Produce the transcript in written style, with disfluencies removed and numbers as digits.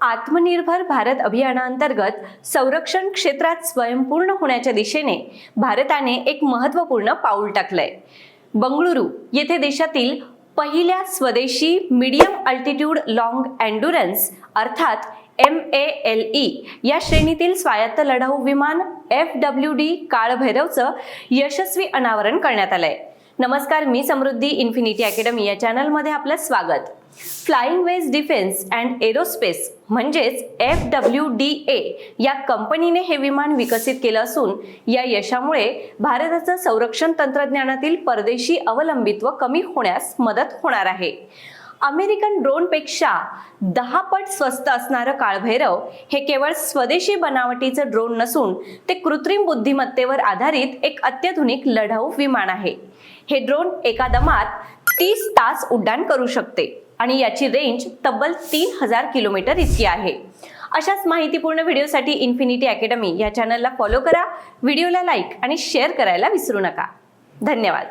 आत्मनिर्भर भारत अभियानांतर्गत संरक्षण क्षेत्रात स्वयंपूर्ण होण्याच्या दिशेने भारताने एक महत्त्वपूर्ण पाऊल टाकलंय। बंगळुरू येथे देशातील पहिल्या स्वदेशी मीडियम अल्टिट्यूड लॉंग एंड्युरन्स अर्थात MALE या श्रेणीतील स्वायत्त लढाऊ विमान FWD काळभैरवचं यशस्वी अनावरण करण्यात आलंय। नमस्कार, मी समृद्धी, इन्फिनिटी अकॅडमी या चॅनलमध्ये आपलं स्वागत। Flying wedge defence and aerospace म्हणजेच FWDA या कंपनीने हे विमान विकसित केलं असून या यशामुळे भारताचं संरक्षण तंत्रज्ञानातील परदेशी अवलंबित्व कमी होण्यास मदत होणार आहे। अमेरिकन ड्रोनपेक्षा 10 पट स्वस्त असणारं काळभैरव हे केवळ स्वदेशी बनावटीचं ड्रोन नसून ते कृत्रिम बुद्धिमत्तेवर आधारित एक अत्याधुनिक लढाऊ विमान आहे। हे ड्रोन एका दमात 30 तास उड्डाण करू शकते आणि याची रेंज तब्बल 3000 किलोमीटर इतकी आहे। अशाच माहितीपूर्ण व्हिडिओसाठी इन्फिनिटी अकॅडमी या चॅनलला फॉलो करा, व्हिडिओला लाईक आणि शेअर करायला विसरू नका। धन्यवाद।